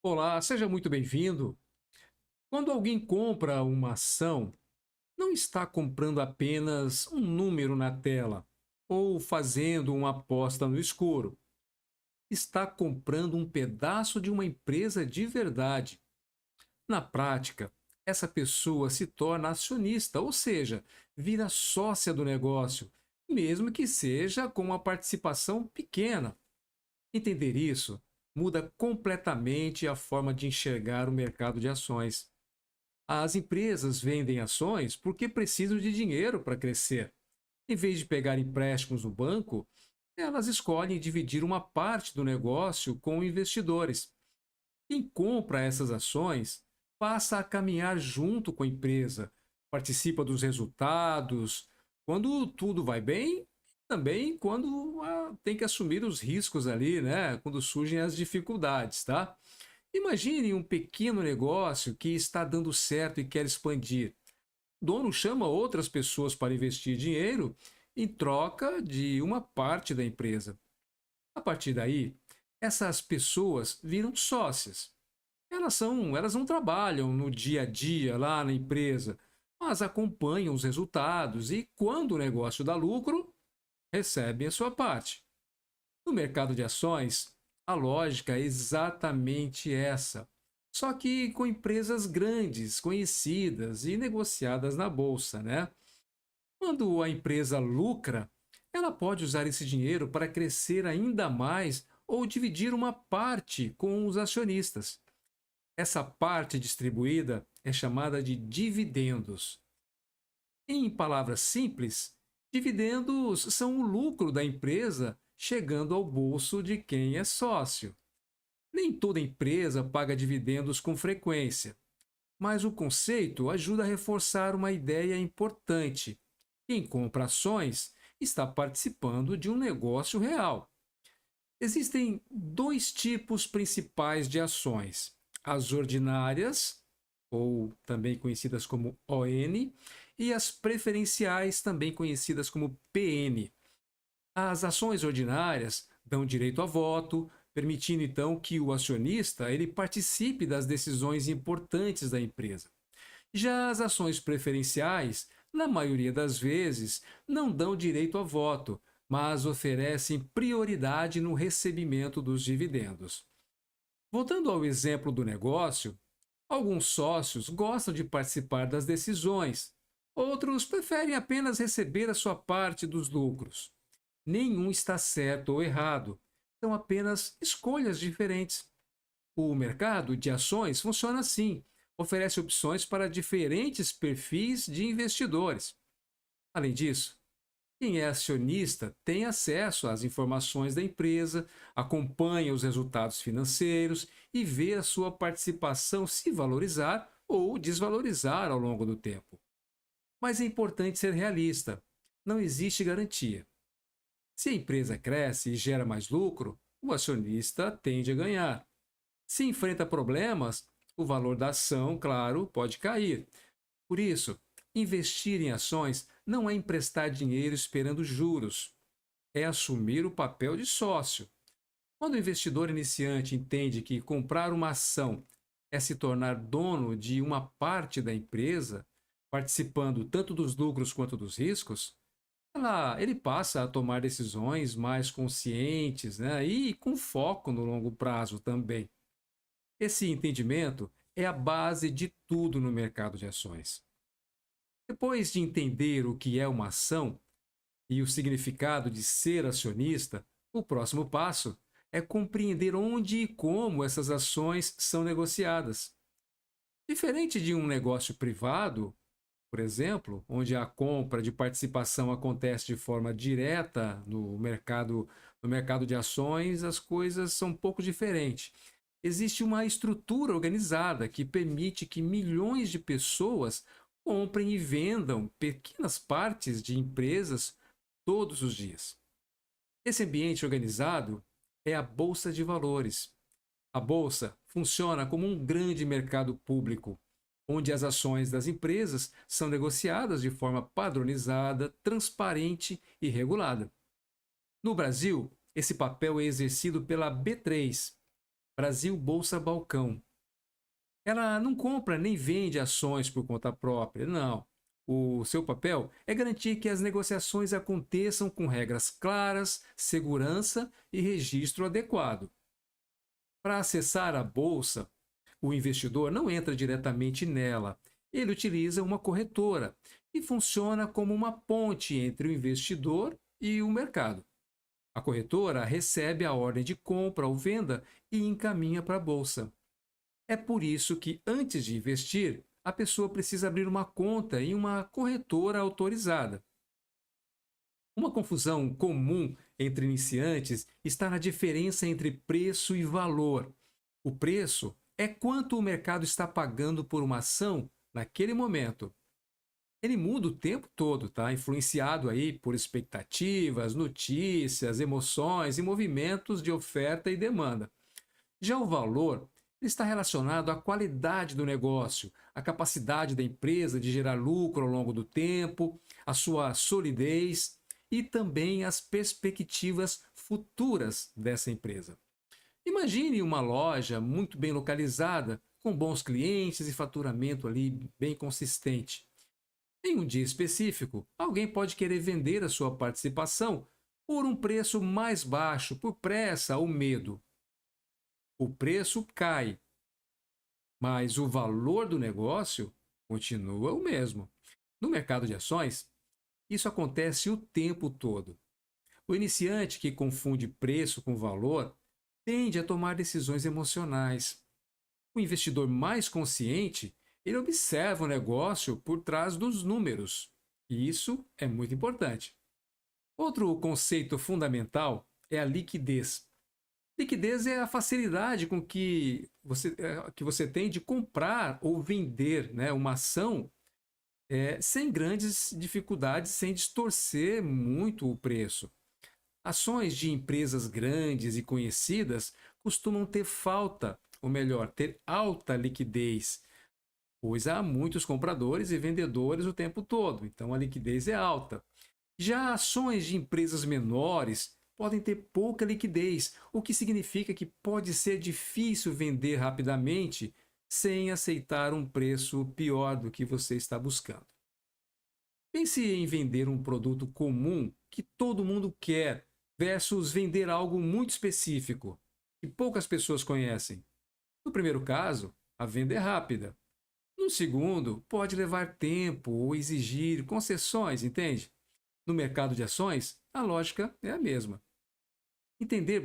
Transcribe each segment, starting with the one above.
Olá, seja muito bem-vindo. Quando alguém compra uma ação, não está comprando apenas um número na tela ou fazendo uma aposta no escuro. Está comprando um pedaço de uma empresa de verdade. Na prática, essa pessoa se torna acionista, ou seja, vira sócia do negócio, mesmo que seja com uma participação pequena. Entender isso muda completamente a forma de enxergar o mercado de ações. As empresas vendem ações porque precisam de dinheiro para crescer. Em vez de pegar empréstimos no banco, elas escolhem dividir uma parte do negócio com investidores. Quem compra essas ações passa a caminhar junto com a empresa, participa dos resultados, quando tudo vai bem, também quando tem que assumir os riscos ali, né? Quando surgem as dificuldades, tá? Imagine um pequeno negócio que está dando certo e quer expandir. O dono chama outras pessoas para investir dinheiro em troca de uma parte da empresa. A partir daí, essas pessoas viram sócias. Elas não trabalham no dia a dia lá na empresa, mas acompanham os resultados e, quando o negócio dá lucro, recebem a sua parte. No mercado de ações, a lógica é exatamente essa. Só que com empresas grandes, conhecidas e negociadas na bolsa, né? Quando a empresa lucra, ela pode usar esse dinheiro para crescer ainda mais ou dividir uma parte com os acionistas. Essa parte distribuída é chamada de dividendos. Em palavras simples, dividendos são o lucro da empresa chegando ao bolso de quem é sócio. Nem toda empresa paga dividendos com frequência, mas o conceito ajuda a reforçar uma ideia importante. Quem compra ações está participando de um negócio real. Existem dois tipos principais de ações: as ordinárias, ou também conhecidas como ON, e as preferenciais, também conhecidas como PN. As ações ordinárias dão direito a voto, permitindo então que o acionista ele participe das decisões importantes da empresa. Já as ações preferenciais, na maioria das vezes, não dão direito a voto, mas oferecem prioridade no recebimento dos dividendos. Voltando ao exemplo do negócio, alguns sócios gostam de participar das decisões, outros preferem apenas receber a sua parte dos lucros. Nenhum está certo ou errado, são apenas escolhas diferentes. O mercado de ações funciona assim, oferece opções para diferentes perfis de investidores. Além disso, quem é acionista tem acesso às informações da empresa, acompanha os resultados financeiros e vê a sua participação se valorizar ou desvalorizar ao longo do tempo. Mas é importante ser realista. Não existe garantia. Se a empresa cresce e gera mais lucro, o acionista tende a ganhar. Se enfrenta problemas, o valor da ação, claro, pode cair. Por isso, investir em ações não é emprestar dinheiro esperando juros, é assumir o papel de sócio. Quando o investidor iniciante entende que comprar uma ação é se tornar dono de uma parte da empresa, participando tanto dos lucros quanto dos riscos, ele passa a tomar decisões mais conscientes, né, e com foco no longo prazo também. Esse entendimento é a base de tudo no mercado de ações. Depois de entender o que é uma ação e o significado de ser acionista, o próximo passo é compreender onde e como essas ações são negociadas. Diferente de um negócio privado, por exemplo, onde a compra de participação acontece de forma direta no mercado de ações, as coisas são um pouco diferentes. Existe uma estrutura organizada que permite que milhões de pessoas comprem e vendam pequenas partes de empresas todos os dias. Esse ambiente organizado é a Bolsa de Valores. A bolsa funciona como um grande mercado público, onde as ações das empresas são negociadas de forma padronizada, transparente e regulada. No Brasil, esse papel é exercido pela B3. Brasil Bolsa Balcão. Ela não compra nem vende ações por conta própria, não. O seu papel é garantir que as negociações aconteçam com regras claras, segurança e registro adequado. Para acessar a bolsa, o investidor não entra diretamente nela. Ele utiliza uma corretora e funciona como uma ponte entre o investidor e o mercado. A corretora recebe a ordem de compra ou venda e encaminha para a bolsa. É por isso que, antes de investir, a pessoa precisa abrir uma conta em uma corretora autorizada. Uma confusão comum entre iniciantes está na diferença entre preço e valor. O preço é quanto o mercado está pagando por uma ação naquele momento. Ele muda o tempo todo, tá? Influenciado aí por expectativas, notícias, emoções e movimentos de oferta e demanda. Já o valor está relacionado à qualidade do negócio, à capacidade da empresa de gerar lucro ao longo do tempo, à sua solidez e também às perspectivas futuras dessa empresa. Imagine uma loja muito bem localizada, com bons clientes e faturamento ali bem consistente. Em um dia específico, alguém pode querer vender a sua participação por um preço mais baixo, por pressa ou medo. O preço cai, mas o valor do negócio continua o mesmo. No mercado de ações, isso acontece o tempo todo. O iniciante que confunde preço com valor tende a tomar decisões emocionais. O investidor mais consciente, ele observa o negócio por trás dos números. E isso é muito importante. Outro conceito fundamental é a liquidez. Liquidez é a facilidade com que você tem de comprar ou vender, né, uma ação sem grandes dificuldades, sem distorcer muito o preço. Ações de empresas grandes e conhecidas costumam ter falta, ou melhor, ter alta liquidez, pois há muitos compradores e vendedores o tempo todo, então a liquidez é alta. Já ações de empresas menores podem ter pouca liquidez, o que significa que pode ser difícil vender rapidamente sem aceitar um preço pior do que você está buscando. Pense em vender um produto comum que todo mundo quer versus vender algo muito específico que poucas pessoas conhecem. No primeiro caso, a venda é rápida. No segundo, pode levar tempo ou exigir concessões, entende? No mercado de ações, a lógica é a mesma. Entender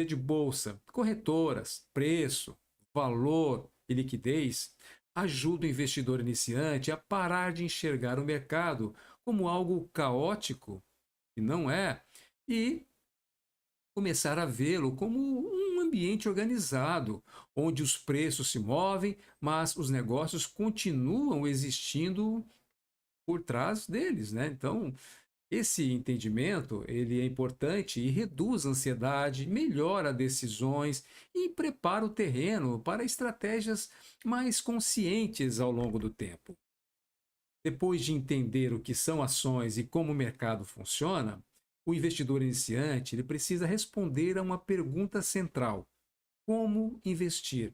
de bolsa, corretoras, preço, valor e liquidez ajuda o investidor iniciante a parar de enxergar o mercado como algo caótico, que não é, e começar a vê-lo como um ambiente organizado, onde os preços se movem, mas os negócios continuam existindo por trás deles, né? Então, esse entendimento, ele é importante e reduz a ansiedade, melhora decisões e prepara o terreno para estratégias mais conscientes ao longo do tempo. Depois de entender o que são ações e como o mercado funciona, o investidor iniciante ele precisa responder a uma pergunta central: como investir?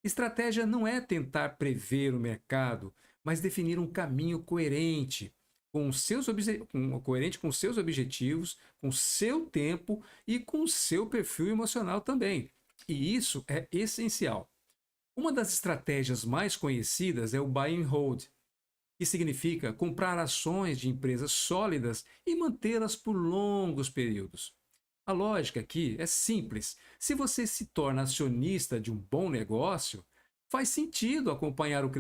Estratégia não é tentar prever o mercado, mas definir um caminho coerente coerente com seus objetivos, com seu tempo e com seu perfil emocional também. E isso é essencial. Uma das estratégias mais conhecidas é o buy and hold, que significa comprar ações de empresas sólidas e mantê-las por longos períodos. A lógica aqui é simples. Se você se torna acionista de um bom negócio, faz sentido acompanhar o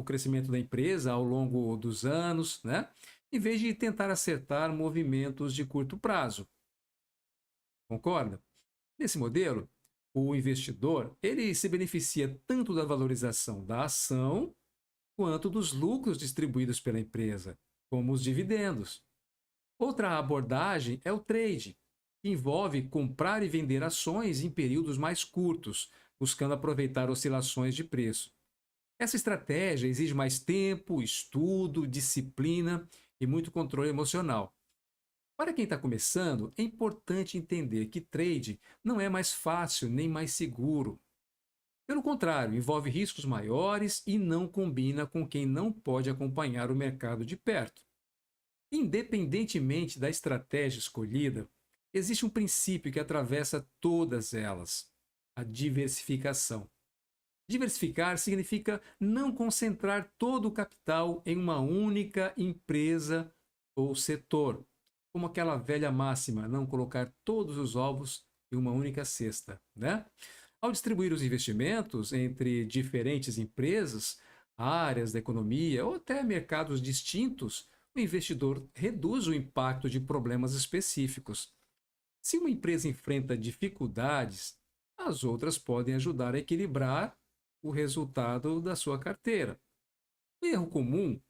crescimento da empresa ao longo dos anos, né? Em vez de tentar acertar movimentos de curto prazo. Concorda? Nesse modelo, o investidor ele se beneficia tanto da valorização da ação quanto dos lucros distribuídos pela empresa, como os dividendos. Outra abordagem é o trade, que envolve comprar e vender ações em períodos mais curtos, buscando aproveitar oscilações de preço. Essa estratégia exige mais tempo, estudo, disciplina e muito controle emocional. Para quem está começando, é importante entender que trade não é mais fácil nem mais seguro. Pelo contrário, envolve riscos maiores e não combina com quem não pode acompanhar o mercado de perto. Independentemente da estratégia escolhida, existe um princípio que atravessa todas elas: a diversificação. Diversificar significa não concentrar todo o capital em uma única empresa ou setor, como aquela velha máxima, não colocar todos os ovos em uma única cesta, né? Ao distribuir os investimentos entre diferentes empresas, áreas da economia ou até mercados distintos, o investidor reduz o impacto de problemas específicos. Se uma empresa enfrenta dificuldades, as outras podem ajudar a equilibrar o resultado da sua carteira. O erro comum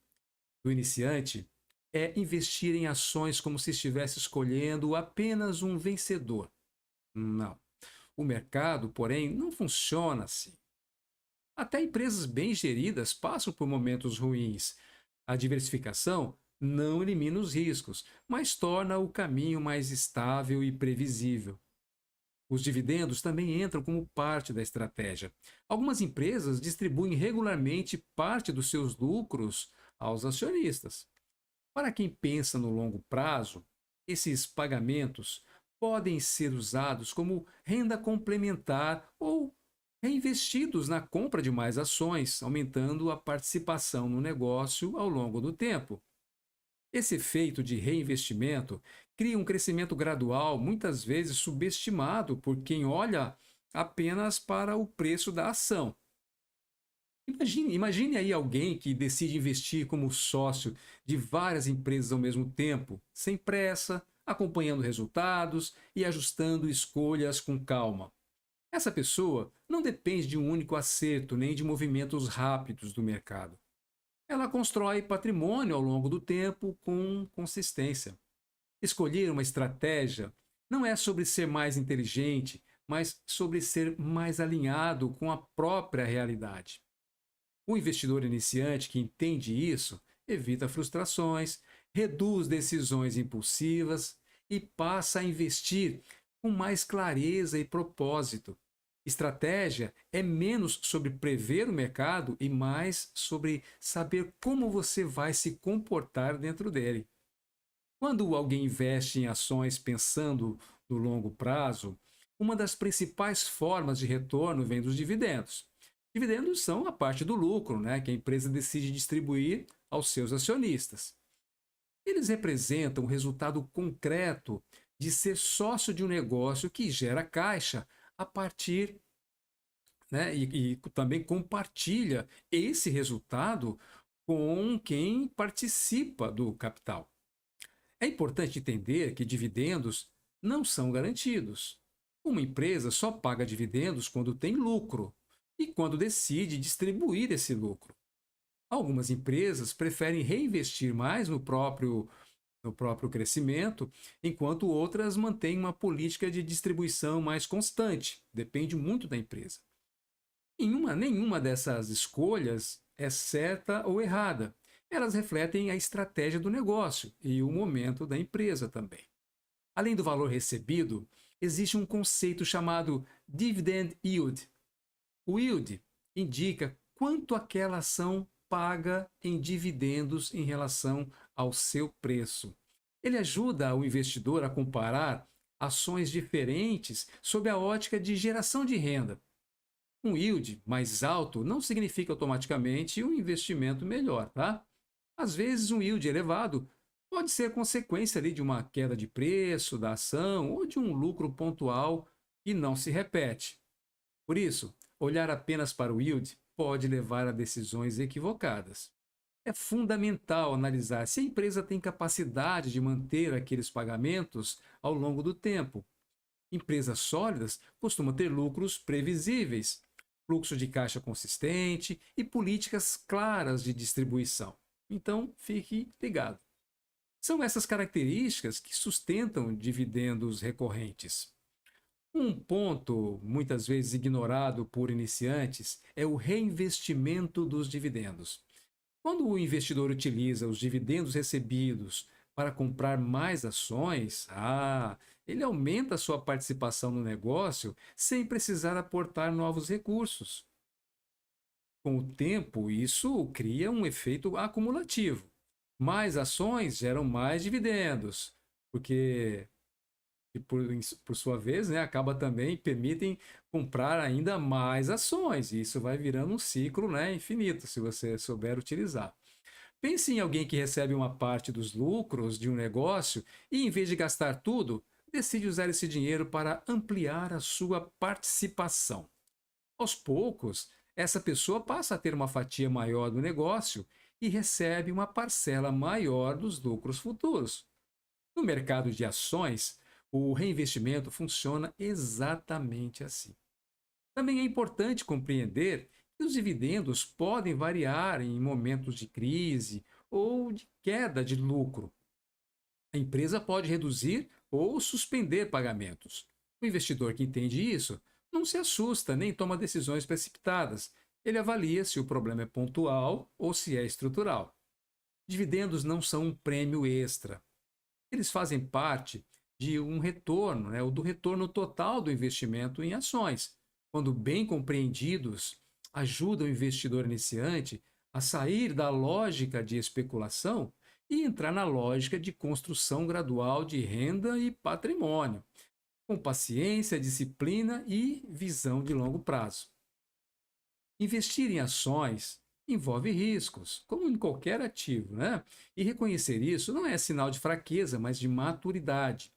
do iniciante é investir em ações como se estivesse escolhendo apenas um vencedor. Não. O mercado, porém, não funciona assim. Até empresas bem geridas passam por momentos ruins. A diversificação não elimina os riscos, mas torna o caminho mais estável e previsível. Os dividendos também entram como parte da estratégia. Algumas empresas distribuem regularmente parte dos seus lucros aos acionistas. Para quem pensa no longo prazo, esses pagamentos podem ser usados como renda complementar ou reinvestidos na compra de mais ações, aumentando a participação no negócio ao longo do tempo. Esse efeito de reinvestimento cria um crescimento gradual, muitas vezes subestimado por quem olha apenas para o preço da ação. Imagine aí alguém que decide investir como sócio de várias empresas ao mesmo tempo, sem pressa, acompanhando resultados e ajustando escolhas com calma. Essa pessoa não depende de um único acerto nem de movimentos rápidos do mercado. Ela constrói patrimônio ao longo do tempo com consistência. Escolher uma estratégia não é sobre ser mais inteligente, mas sobre ser mais alinhado com a própria realidade. O investidor iniciante que entende isso evita frustrações, reduz decisões impulsivas e passa a investir com mais clareza e propósito. Estratégia é menos sobre prever o mercado e mais sobre saber como você vai se comportar dentro dele. Quando alguém investe em ações pensando no longo prazo, uma das principais formas de retorno vem dos dividendos. Dividendos são a parte do lucro, né, que a empresa decide distribuir aos seus acionistas. Eles representam o resultado concreto de ser sócio de um negócio que gera caixa a partir, né, e também compartilha esse resultado com quem participa do capital. É importante entender que dividendos não são garantidos. Uma empresa só paga dividendos quando tem lucro e quando decide distribuir esse lucro. Algumas empresas preferem reinvestir mais no próprio crescimento, enquanto outras mantêm uma política de distribuição mais constante. Depende muito da empresa. Nenhuma dessas escolhas é certa ou errada. Elas refletem a estratégia do negócio e o momento da empresa também. Além do valor recebido, existe um conceito chamado dividend yield. O yield indica quanto aquela ação paga em dividendos em relação ao seu preço. Ele ajuda o investidor a comparar ações diferentes sob a ótica de geração de renda. Um yield mais alto não significa automaticamente um investimento melhor, tá? Às vezes, um yield elevado pode ser consequência ali de uma queda de preço da ação ou de um lucro pontual e não se repete. Por isso, olhar apenas para o yield pode levar a decisões equivocadas. É fundamental analisar se a empresa tem capacidade de manter aqueles pagamentos ao longo do tempo. Empresas sólidas costumam ter lucros previsíveis, fluxo de caixa consistente e políticas claras de distribuição. Então, fique ligado. São essas características que sustentam dividendos recorrentes. Um ponto muitas vezes ignorado por iniciantes é o reinvestimento dos dividendos. Quando o investidor utiliza os dividendos recebidos para comprar mais ações, ele aumenta a sua participação no negócio sem precisar aportar novos recursos. Com o tempo, isso cria um efeito acumulativo. Mais ações geram mais dividendos, porque por sua vez, né, acaba também permitem comprar ainda mais ações, e isso vai virando um ciclo, né, infinito, se você souber utilizar. Pense em alguém que recebe uma parte dos lucros de um negócio e, em vez de gastar tudo, decide usar esse dinheiro para ampliar a sua participação. Aos poucos, essa pessoa passa a ter uma fatia maior do negócio e recebe uma parcela maior dos lucros futuros. No mercado de ações, o reinvestimento funciona exatamente assim. Também é importante compreender que os dividendos podem variar em momentos de crise ou de queda de lucro. A empresa pode reduzir ou suspender pagamentos. O investidor que entende isso não se assusta nem toma decisões precipitadas. Ele avalia se o problema é pontual ou se é estrutural. Dividendos não são um prêmio extra. Eles fazem parte de um retorno, né, ou do retorno total do investimento em ações. Quando bem compreendidos, ajudam o investidor iniciante a sair da lógica de especulação e entrar na lógica de construção gradual de renda e patrimônio, com paciência, disciplina e visão de longo prazo. Investir em ações envolve riscos, como em qualquer ativo, né? E reconhecer isso não é sinal de fraqueza, mas de maturidade.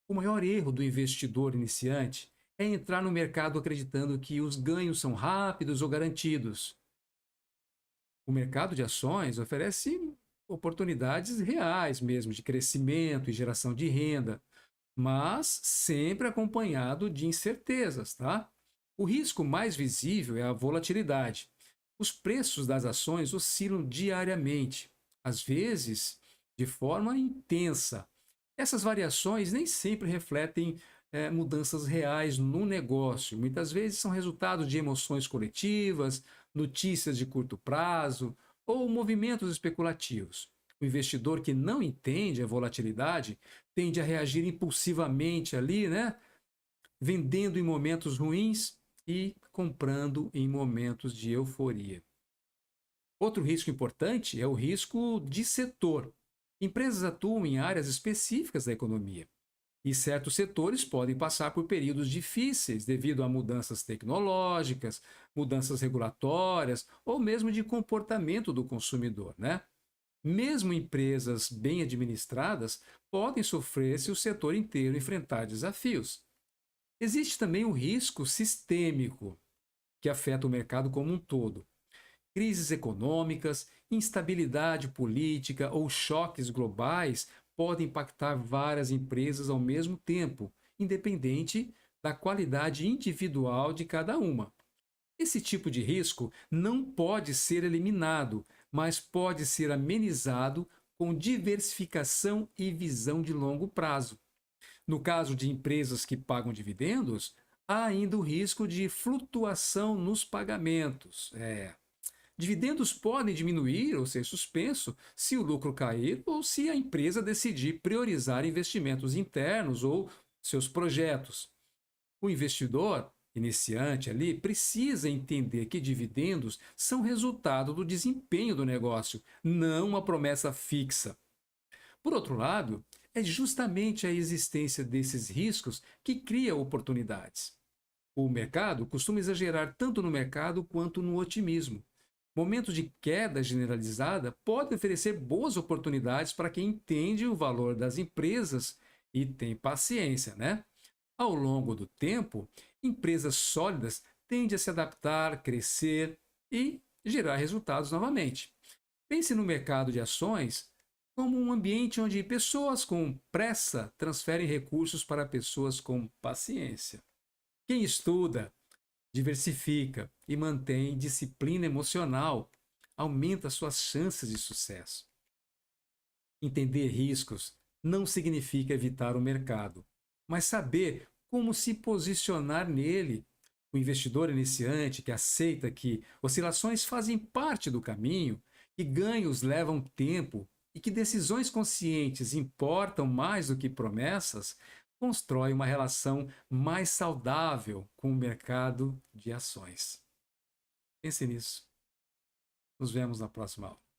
O maior erro do investidor iniciante é entrar no mercado acreditando que os ganhos são rápidos ou garantidos. O mercado de ações oferece oportunidades reais mesmo de crescimento e geração de renda, mas sempre acompanhado de incertezas, tá? O risco mais visível é a volatilidade. Os preços das ações oscilam diariamente, às vezes de forma intensa. Essas variações nem sempre refletem mudanças reais no negócio. Muitas vezes são resultado de emoções coletivas, notícias de curto prazo ou movimentos especulativos. O investidor que não entende a volatilidade tende a reagir impulsivamente ali, né? Vendendo em momentos ruins e comprando em momentos de euforia. Outro risco importante é o risco de setor. Empresas atuam em áreas específicas da economia e certos setores podem passar por períodos difíceis devido a mudanças tecnológicas, mudanças regulatórias ou mesmo de comportamento do consumidor, né? Mesmo empresas bem administradas podem sofrer se o setor inteiro enfrentar desafios. Existe também o risco sistêmico, que afeta o mercado como um todo. Crises econômicas, instabilidade política ou choques globais podem impactar várias empresas ao mesmo tempo, independente da qualidade individual de cada uma. Esse tipo de risco não pode ser eliminado, mas pode ser amenizado com diversificação e visão de longo prazo. No caso de empresas que pagam dividendos, há ainda o risco de flutuação nos pagamentos. Dividendos podem diminuir ou ser suspenso se o lucro cair ou se a empresa decidir priorizar investimentos internos ou seus projetos. O investidor iniciante ali precisa entender que dividendos são resultado do desempenho do negócio, não uma promessa fixa. Por outro lado, é justamente a existência desses riscos que cria oportunidades. O mercado costuma exagerar tanto no mercado quanto no otimismo. Momentos de queda generalizada podem oferecer boas oportunidades para quem entende o valor das empresas e tem paciência, né? Ao longo do tempo, empresas sólidas tendem a se adaptar, crescer e gerar resultados novamente. Pense no mercado de ações como um ambiente onde pessoas com pressa transferem recursos para pessoas com paciência. Quem estuda, diversifica e mantém disciplina emocional aumenta suas chances de sucesso. Entender riscos não significa evitar o mercado, mas saber como se posicionar nele. O investidor iniciante que aceita que oscilações fazem parte do caminho e ganhos levam tempo e que decisões conscientes importam mais do que promessas, constrói uma relação mais saudável com o mercado de ações. Pense nisso. Nos vemos na próxima aula.